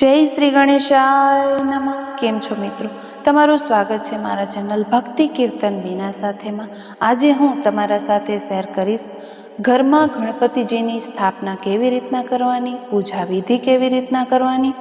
જય શ્રી ગણેશાય નમઃ। કેમ છો મિત્રો? તમારું સ્વાગત છે મારા ચેનલ ભક્તિ કીર્તન બીના સાથેમાં। આજે હું તમારા સાથે શેર કરીશ ઘરમાં ગણપતિજીની સ્થાપના કેવી રીતના કરવાની, પૂજા વિધિ કેવી રીતના કરવાની।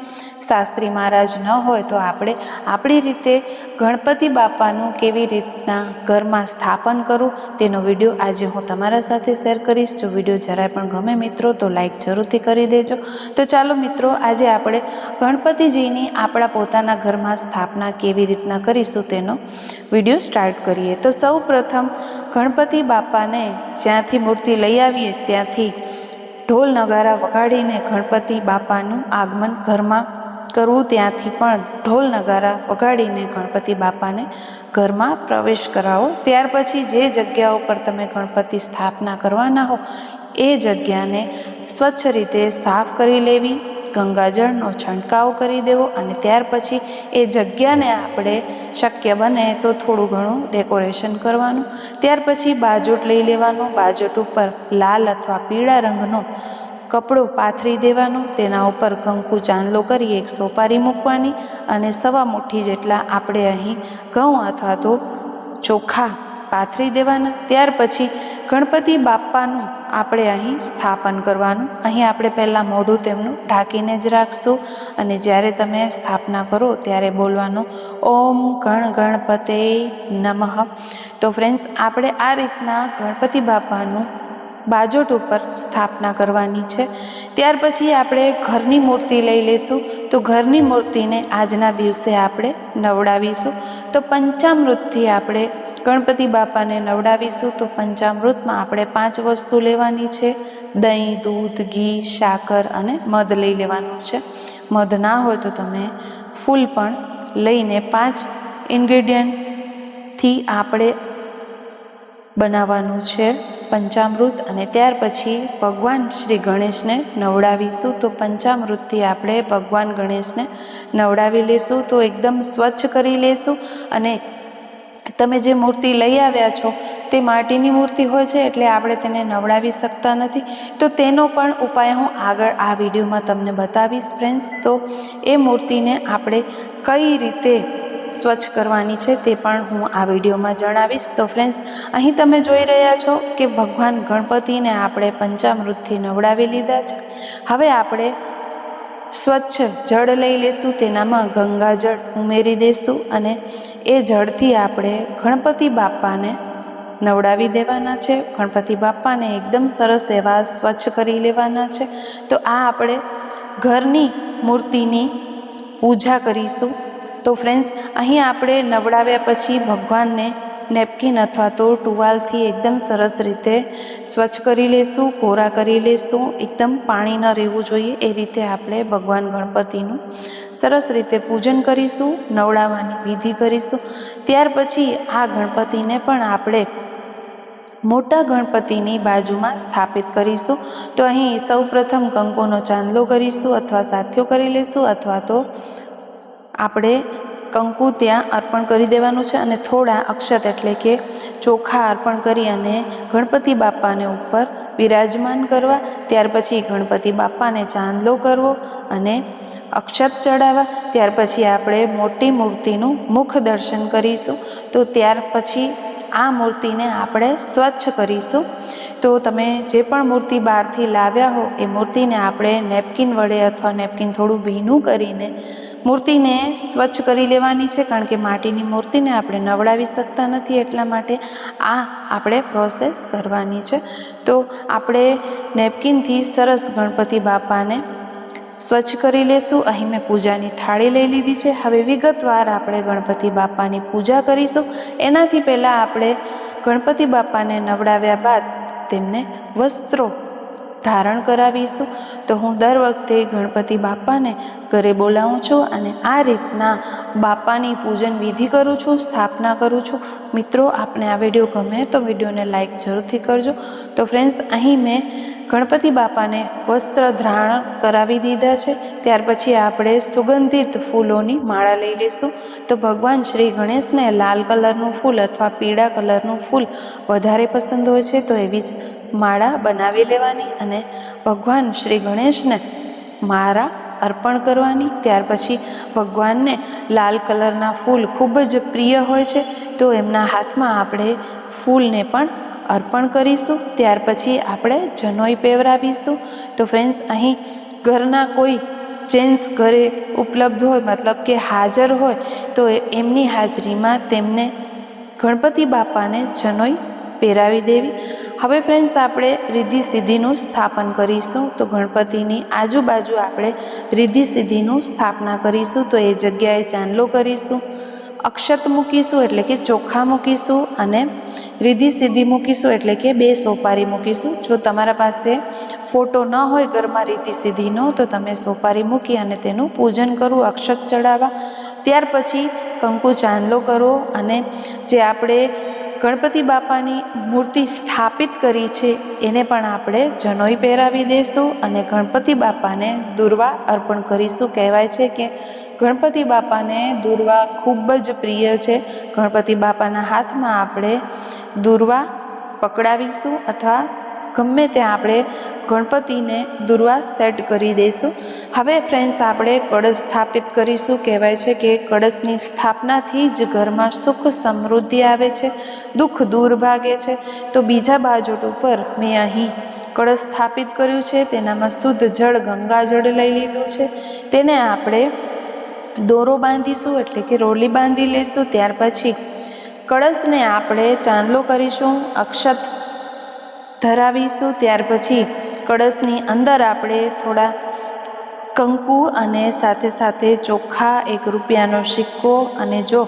શાસ્ત્રી મહારાજ ન હોય તો આપણે આપણી રીતે ગણપતિ બાપાનું કેવી રીતના ઘરમાં સ્થાપન કરવું તેનો વિડીયો આજે હું તમારા સાથે શેર કરીશ। જો વિડીયો જરાય પણ ગમે મિત્રો તો લાઈક જરૂરથી કરી દેજો। તો ચાલો મિત્રો, આજે આપણે ગણપતિજીની આપણા પોતાના ઘરમાં સ્થાપના કેવી રીતના કરીશું તેનો વિડીયો સ્ટાર્ટ કરીએ। તો સૌ પ્રથમ ગણપતિ બાપાને જ્યાંથી મૂર્તિ લઈ આવીએ ત્યાંથી ઢોલ નગારા વગાડીને ગણપતિ બાપાનું આગમન ઘરમાં કરવું, ત્યાંથી પણ ઢોલ નગારા વગાડીને ગણપતિ બાપાને ઘરમાં પ્રવેશ કરાવો। ત્યાર પછી જે જગ્યા ઉપર તમે ગણપતિ સ્થાપના કરવાના હો એ જગ્યાને સ્વચ્છ રીતે સાફ કરી લેવી, ગંગાજળનો છંટકાવ કરી દેવો અને ત્યાર પછી એ જગ્યાને આપણે શક્ય બને તો થોડું ઘણું ડેકોરેશન કરવાનું। ત્યાર પછી બાજોટ લઈ લેવાનું, બાજોટ ઉપર લાલ અથવા પીળા રંગનો કપડો પાથરી દેવાનો, તેના ઉપર કંકુ ચાંદલો કરી એક સોપારી મૂકવાની અને સવા મુઠ્ઠી જેટલા આપણે અહીં ઘઉં અથવા તો ચોખા પાથરી દેવાના। ત્યાર પછી ગણપતિ બાપાનું આપણે અહીં સ્થાપન કરવાનું। અહીં આપણે પહેલાં મોઢું તેમનું ઢાંકીને જ રાખશું અને જ્યારે તમે સ્થાપના કરો ત્યારે બોલવાનું ઓમ ગણ ગણપતે નમઃ। તો ફ્રેન્ડ્સ, આપણે આ રીતના ગણપતિ બાપાનું બાજોટ ઉપર સ્થાપના કરવાની છે। ત્યાર પછી આપણે ઘરની મૂર્તિ લઈ લઈશું। તો ઘરની મૂર્તિને આજના દિવસે આપણે નવડાવીશું। તો પંચામૃતથી આપણે ગણપતિ બાપાને નવડાવીશું। તો પંચામૃતમાં આપણે 5 વસ્તુ લેવાની છે: દહીં, દૂધ, ઘી, સાકર અને મધ લઈ લેવાનું છે। મધ ના હોય તો તમે ફૂલ પણ લઈને 5 ઇન્ગ્રેડિયન્ટથી આપણે બનાવવાનું છે પંચામૃત। અને ત્યાર પછી ભગવાન શ્રી ગણેશને નવડાવીશું। તો પંચામૃતથી આપણે ભગવાન ગણેશને નવડાવી લેશું। તો એકદમ સ્વચ્છ કરી લેશું અને તમે જે મૂર્તિ લઈ આવ્યા છો તે માટીની મૂર્તિ હોય છે એટલે આપણે તેને નવડાવી શકતા નથી। તો તેનો પણ ઉપાય હું આગળ આ વિડીયોમાં તમને બતાવીશ ફ્રેન્ડ્સ। તો એ મૂર્તિને આપણે કઈ રીતે સ્વચ્છ કરવાની છે તે પણ હું આ વિડીયોમાં જણાવીશ। તો ફ્રેન્ડ્સ, અહીં તમે જોઈ રહ્યા છો કે ભગવાન ગણપતિને આપણે પંચામૃતથી નવડાવી લીધા છે। હવે આપણે સ્વચ્છ જળ લઈ લેશું, તેનામાં ગંગાજળ ઉમેરી દઈશું અને એ જળથી આપણે ગણપતિ બાપાને નવડાવી દેવાના છે। ગણપતિ બાપાને એકદમ સરસ એવા સ્વચ્છ કરી લેવાના છે। તો આ આપણે ઘરની મૂર્તિની પૂજા કરીશું। તો ફ્રેન્ડ્સ, અહીં આપણે નવડાવ્યા પછી ભગવાનને નેપકિન અથવા તો ટુવાલથી એકદમ સરસ રીતે સ્વચ્છ કરી લેશું, કોરા કરી લેશું। એકદમ પાણી ન રહેવું જોઈએ એ રીતે આપણે ભગવાન ગણપતિનું સરસ રીતે પૂજન કરીશું, નવડાવવાની વિધિ કરીશું। ત્યાર પછી આ ગણપતિને પણ આપણે મોટા ગણપતિની બાજુમાં સ્થાપિત કરીશું। તો અહીં સૌ પ્રથમ કંકુનો ચાંદલો કરીશું અથવા સાથિયો કરી લઈશું અથવા તો આપણે કંકુ ત્યાં અર્પણ કરી દેવાનું છે અને થોડા અક્ષત એટલે કે ચોખા અર્પણ કરી અને ગણપતિ બાપાને ઉપર બિરાજમાન કરવા। ત્યાર પછી ગણપતિ બાપાને ચાંદલો કરવો અને અક્ષત ચડાવવા। ત્યાર પછી આપણે મોટી મૂર્તિનું મુખ દર્શન કરીશું। તો ત્યાર પછી આ મૂર્તિને આપણે સ્વચ્છ કરીશું। તો તમે જે પણ મૂર્તિ બહારથી લાવ્યા હો એ મૂર્તિને આપણે નેપકિન વડે અથવા નેપકિન થોડું ભીનું કરીને મૂર્તિને સ્વચ્છ કરી લેવાની છે, કારણ કે માટીની મૂર્તિને આપણે નવડાવી શકતા નથી એટલા માટે આ આપણે પ્રોસેસ કરવાની છે। તો આપણે નેપકિનથી સરસ ગણપતિ બાપાને સ્વચ્છ કરી લેશું। અહીં મેં પૂજાની થાળી લઈ લીધી છે। હવે વિગતવાર આપણે ગણપતિ બાપાની પૂજા કરીશું। એનાથી પહેલાં આપણે ગણપતિ બાપાને નવડાવ્યા બાદ તેમને વસ્ત્રો ધારણ કરાવીશું। તો હું દર વખતે ગણપતિ બાપાને ઘરે બોલાવું છું અને આ રીતના બાપાની પૂજન વિધિ કરું છું, સ્થાપના કરું છું। મિત્રો, આપને આ વિડીયો ગમે તો વિડીયોને લાઈક જરૂરથી કરજો। તો ફ્રેન્ડ્સ, અહીં મેં ગણપતિ બાપાને વસ્ત્ર ધારણ કરાવી દીધા છે। ત્યાર પછી આપણે સુગંધિત ફૂલોની માળા લઈ લઈશું। તો ભગવાન શ્રી ગણેશને લાલ કલરનું ફૂલ અથવા પીળા કલરનું ફૂલ વધારે પસંદ હોય છે, તો એવી જ માળા બનાવી લેવાની અને ભગવાન શ્રી ગણેશને માળા અર્પણ કરવાની. ત્યાર પછી ભગવાનને લાલ કલરના ફૂલ ખૂબ જ પ્રિય હોય છે, તો એમના હાથમાં આપણે ફૂલને પણ અર્પણ કરીશું. ત્યાર પછી આપણે જનોઈ પહેરાવીશું. તો ફ્રેન્ડ્સ, અહીં ઘરના કોઈ જેન્ટ્સ ઘરે ઉપલબ્ધ હોય, મતલબ કે હાજર હોય, તો એમની હાજરીમાં તેમને ગણપતિ બાપાને જનોઈ પહેરાવી દેવી. હવે ફ્રેન્ડ્સ, આપણે રિદ્ધિ સિદ્ધિનું સ્થાપન કરીશું. તો ગણપતિની આજુબાજુ આપણે રિદ્ધિ સિદ્ધિનું સ્થાપના કરીશું. તો એ જગ્યાએ ચાંદલો કરીશું, અક્ષત મૂકીશું એટલે કે ચોખા મૂકીશું, અને રિદ્ધિ સિદ્ધિ મૂકીશું એટલે કે 2 સોપારી મૂકીશું. જો તમારા પાસે ફોટો ન હોય ઘરમાં રિદ્ધિ સિદ્ધિનો, તો તમે સોપારી મૂકી અને તેનું પૂજન કરવું, અક્ષત ચડાવવા. ત્યાર પછી કંકુ ચાંદલો કરો, અને જે આપણે ગણપતિ બાપાની મૂર્તિ સ્થાપિત કરી છે એને પણ આપણે જનોઈ પહેરાવી દઈશું અને ગણપતિ બાપાને દુર્વા અર્પણ કરીશું. કહેવાય છે કે ગણપતિ બાપાને દુર્વા ખૂબ જ પ્રિય છે. ગણપતિ બાપાના હાથમાં આપણે દુર્વા પકડાવીશું, અથવા ગમે ત્યાં આપણે ગણપતિને દુર્વા સેટ કરી દઈશું. હવે ફ્રેન્ડ્સ, આપણે કળશ સ્થાપિત કરીશું. કહેવાય છે કે કળશની સ્થાપનાથી જ ઘરમાં સુખ સમૃદ્ધિ આવે છે, દુઃખ દૂર ભાગે છે. તો બીજા બાજુ ઉપર મેં અહીં કળશ સ્થાપિત કર્યું છે. તેનામાં શુદ્ધ જળ ગંગાજળ લઈ લીધું છે. તેને આપણે દોરો બાંધીશું એટલે કે રોલી બાંધી લઈશું. ત્યાર પછી કળશને આપણે ચાંદલો કરીશું, અક્ષત ધરાવીશું. ત્યાર પછી કળશની અંદર આપણે થોડા કંકુ અને સાથે સાથે ચોખા, 1 રૂપિયાનો સિક્કો, અને જો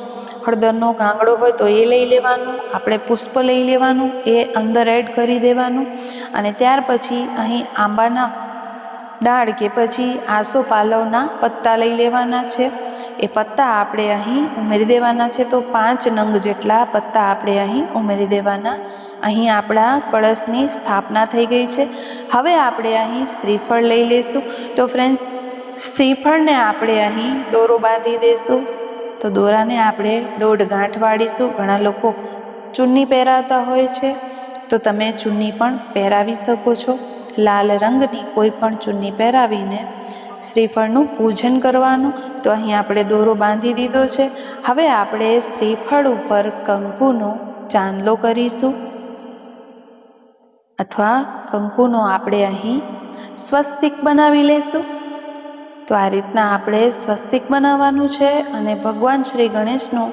હળદરનો ગાંગડો હોય તો એ લઈ લેવાનું. આપણે પુષ્પ લઈ લેવાનું, એ અંદર એડ કરી દેવાનું. અને ત્યાર પછી અહીં આંબાના ડાળ કે પછી આસોપાલવના પત્તા લઈ લેવાના છે. એ પત્તા આપણે અહીં ઉમેરી દેવાના છે. તો 5 નંગ જેટલા પત્તા આપણે અહીં ઉમેરી દેવાના. અહીં આપણા કળશની સ્થાપના થઈ ગઈ છે. હવે આપણે અહીં શ્રીફળ લઈ લઈશું. તો ફ્રેન્ડ્સ, શ્રીફળને આપણે અહીં દોરો બાંધી દઈશું. તો દોરાને આપણે 1.5 ગાંઠ વાળીશું. ઘણા લોકો ચુન્ની પહેરાવતા હોય છે, તો તમે ચુન્ની પણ પહેરાવી શકો છો. લાલ રંગની કોઈ પણ ચુન્ની પહેરાવીને શ્રીફળનું પૂજન કરવાનું. તો અહીં આપણે દોરો બાંધી દીધો છે. હવે આપણે શ્રીફળ ઉપર કંકુનો ચાંદલો કરીશું, અથવા કંકુનો આપણે અહીં સ્વસ્તિક બનાવી લઈશું. તો આ રીતના આપણે સ્વસ્તિક બનાવવાનું છે, અને ભગવાન શ્રી ગણેશનું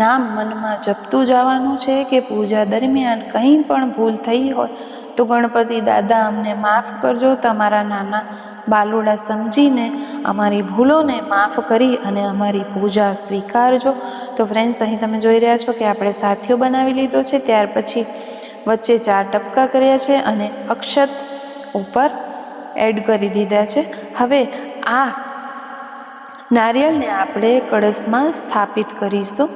નામ મનમાં જપતું જવાનું છે કે પૂજા દરમિયાન કંઈ પણ ભૂલ થઈ હોય તો ગણપતિ દાદા અમને માફ કરજો. તમારા નાના બાલુડા સમજીને અમારી ભૂલોને માફ કરી અને અમારી પૂજા સ્વીકારજો. તો ફ્રેન્ડ્સ, અહીં તમે જોઈ રહ્યા છો કે આપણે સાથીઓ બનાવી લીધો છે. ત્યાર પછી વચ્ચે 4 ટપકા કર્યા છે અને અક્ષત ઉપર એડ કરી દીધા છે. હવે આ નારિયેળને આપણે કળશમાં સ્થાપિત કરીશું.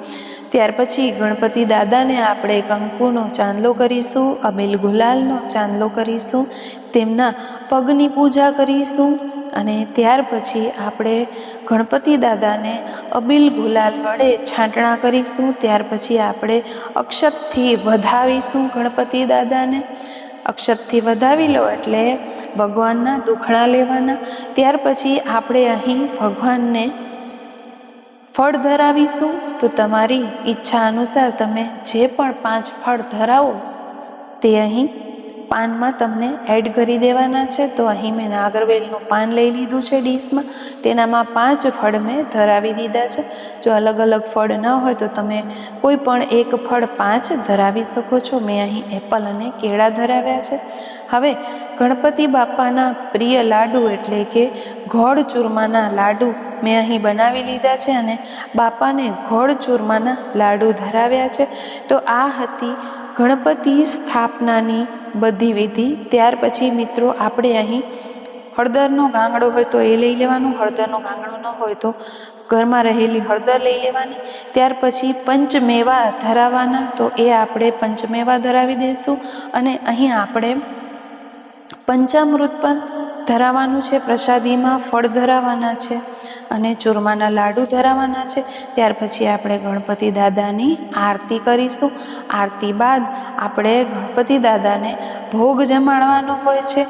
ત્યાર પછી ગણપતિ દાદાને આપણે કંકુનો ચાંદલો કરીશું, અબીલ ગુલાલનો ચાંદલો કરીશું, તેમના પગની પૂજા કરીશું. અને ત્યાર પછી આપણે ગણપતિ દાદાને અબીલ ગુલાલ વડે છાંટણા કરીશું. ત્યાર પછી આપણે અક્ષતથી વધાવીશું ગણપતિ દાદાને. અક્ષતથી વધાવી લો એટલે ભગવાનના દુખણા લેવાના. ત્યાર પછી આપણે અહીં ભગવાનને ફળ ધરાવીશું. તો તમારી ઈચ્છા અનુસાર તમે જે પણ 5 ફળ ધરાવો તે અહીં પાનમાં તમને એડ કરી દેવાના છે. તો અહીં મેં નાગરવેલનું પાન લઈ લીધું છે ડીશમાં, તેનામાં 5 ફળ મેં ધરાવી દીધા છે. જો અલગ અલગ ફળ ન હોય તો તમે કોઈ પણ એક ફળ 5 ધરાવી શકો છો. મેં અહીં એપલ અને કેળા ધરાવ્યા છે. હવે ગણપતિ બાપાના પ્રિય લાડુ એટલે કે ગોળ ચૂરમાના લાડુ મેં અહીં બનાવી લીધા છે, અને બાપાને ગોળ ચૂરમાના લાડુ ધરાવ્યા છે. તો આ હતી ગણપતિ સ્થાપનાની બધી વિધિ. ત્યાર પછી મિત્રો આપણે અહીં હળદરનો ગાંગડો હોય તો એ લઈ લેવાનું, હળદરનો ગાંગડો ન હોય તો ઘરમાં રહેલી હળદર લઈ લેવાની. ત્યાર પછી પંચમેવા ધરાવવાના, તો એ આપણે પંચમેવા ધરાવી દઈશું. અને અહીં આપણે પંચામૃત પણ ધરાવવાનું છે, પ્રસાદીમાં ફળ ધરાવવાના છે અને ચૂરમાના લાડુ ધરાવવાના છે. ત્યાર પછી આપણે ગણપતિ દાદાની આરતી કરીશું. આરતી બાદ આપણે ગણપતિ દાદાને ભોગ જમાડવાનો હોય છે.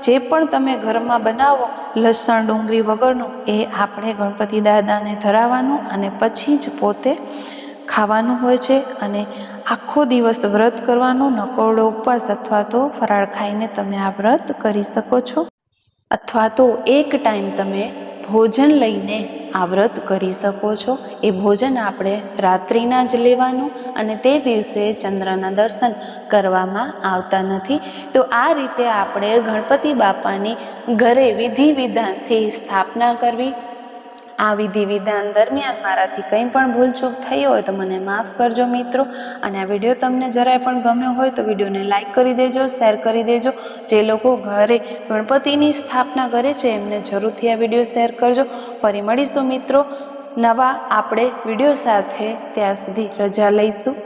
જે પણ તમે ઘરમાં બનાવો લસણ ડુંગળી વગરનું એ આપણે ગણપતિ દાદાને ધરાવવાનું અને પછી જ પોતે ખાવાનું હોય છે. અને આખો દિવસ વ્રત કરવાનું, નકોરડો ઉપવાસ અથવા તો ફરાળ ખાઈને તમે આ વ્રત કરી શકો છો, અથવા તો એક ટાઈમ તમે ભોજન લઈને આ વ્રત કરી શકો છો. એ ભોજન આપણે રાત્રિના જ લેવાનું અને તે દિવસે ચંદ્રના દર્શન કરવામાં આવતા નથી. તો આ રીતે આપણે ગણપતિ બાપાની ઘરે વિધિ વિધાનથી સ્થાપના કરવી. આ વિધિ વિધાન દરમિયાન મારાથી કંઈ પણ ભૂલચૂક થઈ હોય તો મને માફ કરજો મિત્રો. અને આ વિડીયો તમને જરાય પણ ગમ્યો હોય તો વિડીયોને લાઈક કરી દેજો, શેર કરી દેજો. જે લોકો ઘરે ગણપતિની સ્થાપના કરે છે એમને જરૂરથી આ વિડીયો શેર કરજો. ફરી મળીશું મિત્રો નવા આપણે વિડીયો સાથે. ત્યાં સુધી રજા લઈશું.